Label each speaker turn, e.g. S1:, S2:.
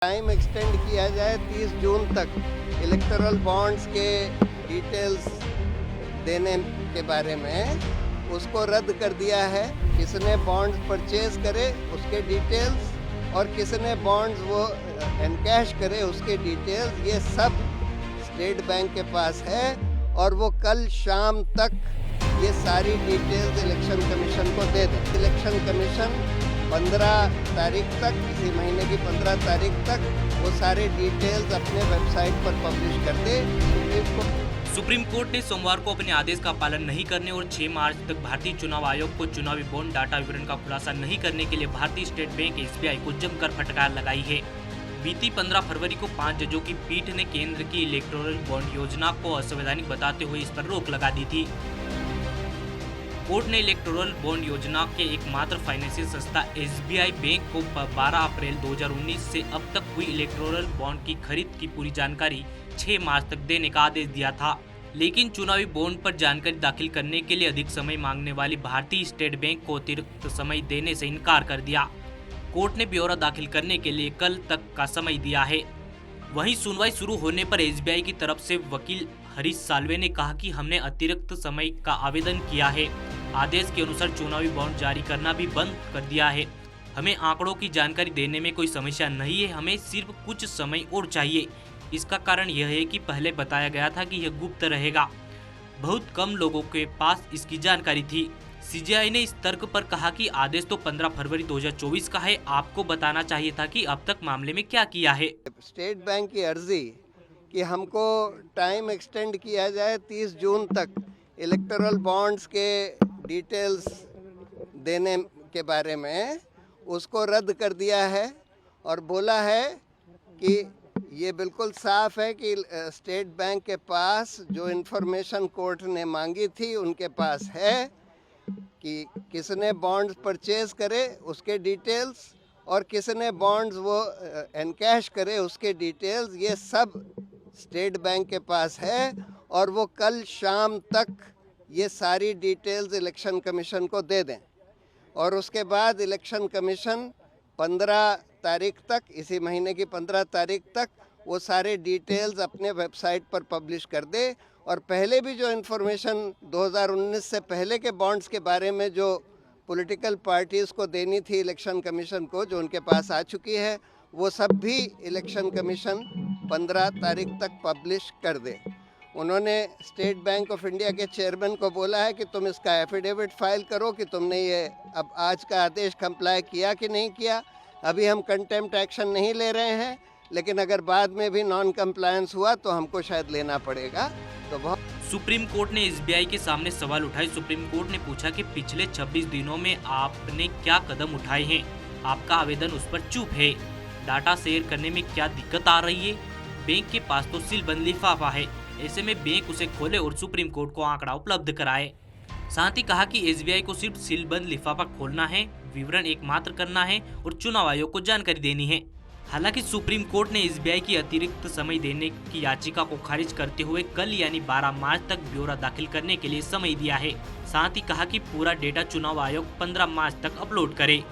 S1: Time extend किया जाए 30 जून तक इलेक्टोरल बॉन्ड्स के डिटेल्स देने के बारे में उसको रद्द कर दिया है। किसने बॉन्ड्स परचेज करे उसके डिटेल्स और किसने बॉन्ड्स वो एनकैश करे उसके डिटेल्स, ये सब स्टेट बैंक के पास है और वो कल शाम तक ये सारी डिटेल्स इलेक्शन कमीशन को दे दें। इलेक्शन कमीशन 15 तारीख तक, इसी महीने की 15 तारीख तक वो सारे डिटेल्स अपने वेबसाइट पर पब्लिश कर दे।
S2: सुप्रीम कोर्ट ने सोमवार को अपने आदेश का पालन नहीं करने और 6 मार्च तक भारतीय चुनाव आयोग को चुनावी बॉन्ड डाटा विवरण का खुलासा नहीं करने के लिए भारतीय स्टेट बैंक एसबीआई को जमकर फटकार लगाई है। बीती 15 फरवरी को 5 जजों की पीठ ने केंद्र की इलेक्टोरल बॉन्ड योजना को असंवैधानिक बताते हुए इस पर रोक लगा दी थी। कोर्ट ने इलेक्टोरल बॉन्ड योजना के एकमात्र फाइनेंशियल संस्था एसबीआई बैंक को 12 अप्रैल 2019 से अब तक हुई इलेक्टोरल बॉन्ड की खरीद की पूरी जानकारी 6 मार्च तक देने का आदेश दिया था, लेकिन चुनावी बॉन्ड पर जानकारी दाखिल करने के लिए अधिक समय मांगने वाली भारतीय स्टेट बैंक को अतिरिक्त समय देने से इनकार कर दिया। कोर्ट ने ब्यौरा दाखिल करने के लिए कल तक का समय दिया है। वहीं सुनवाई शुरू होने पर एसबीआई की तरफ से वकील हरीश साल्वे ने कहा कि हमने अतिरिक्त समय का आवेदन किया है। आदेश के अनुसार चुनावी बॉन्ड जारी करना भी बंद कर दिया है। हमें आंकड़ों की जानकारी देने में कोई समस्या नहीं है, हमें सिर्फ कुछ समय और चाहिए। इसका कारण यह है कि पहले बताया गया था कि यह गुप्त रहेगा। बहुत कम लोगों के पास इसकी जानकारी थी। सीजीआई ने इस तर्क पर कहा कि आदेश तो 15 फरवरी 2024 का है, आपको बताना चाहिए था कि अब तक मामले में क्या किया है।
S1: स्टेट बैंक की अर्जी कि हमको टाइम एक्सटेंड किया जाए 30 जून तक इलेक्टोरल बॉन्ड्स के डिटेल्स देने के बारे में, उसको रद्द कर दिया है और बोला है कि ये बिल्कुल साफ है कि स्टेट बैंक के पास जो इन्फॉर्मेशन कोर्ट ने मांगी थी उनके पास है कि किसने बॉन्ड्स परचेज करे उसके डिटेल्स और किसने बॉन्ड्स वो एनकैश करे उसके डिटेल्स, ये सब स्टेट बैंक के पास है और वो कल शाम तक ये सारी डिटेल्स इलेक्शन कमीशन को दे दें और उसके बाद इलेक्शन कमीशन 15 तारीख तक, इसी महीने की 15 तारीख तक वो सारे डिटेल्स अपने वेबसाइट पर पब्लिश कर दे। और पहले भी जो इन्फॉर्मेशन 2019 से पहले के बॉन्ड्स के बारे में जो पॉलिटिकल पार्टीज़ को देनी थी इलेक्शन कमीशन को, जो उनके पास आ चुकी है, वो सब भी इलेक्शन कमीशन 15 तारीख तक पब्लिश कर दे। उन्होंने स्टेट बैंक ऑफ इंडिया के चेयरमैन को बोला है कि तुम इसका एफिडेविट फाइल करो कि तुमने ये अब आज का आदेश कंप्लाई किया कि नहीं किया। अभी हम कंटेम्प्ट एक्शन नहीं ले रहे हैं, लेकिन अगर बाद में भी नॉन कंप्लायंस हुआ तो हमको शायद लेना पड़ेगा। तो बहुत
S2: सुप्रीम कोर्ट ने एसबीआई के सामने सवाल उठाए। सुप्रीम कोर्ट ने पूछा कि पिछले 26 दिनों में आपने क्या कदम उठाए हैं, आपका आवेदन उस पर चुप है, डाटा शेयर करने में क्या दिक्कत आ रही है। बैंक के पास तो सीलबंद लिफाफा है, ऐसे में बैंक उसे खोले और सुप्रीम कोर्ट को आंकड़ा उपलब्ध कराए। साथ ही कहा कि एसबीआई को सिर्फ सीलबंद लिफाफा खोलना है, विवरण एकमात्र करना है और चुनाव आयोग को जानकारी देनी है। हालांकि सुप्रीम कोर्ट ने एसबीआई की अतिरिक्त समय देने की याचिका को खारिज करते हुए कल यानी 12 मार्च तक ब्यौरा दाखिल करने के लिए समय दिया है। साथ ही कहा कि पूरा डेटा चुनाव आयोग 15 मार्च तक अपलोड करे।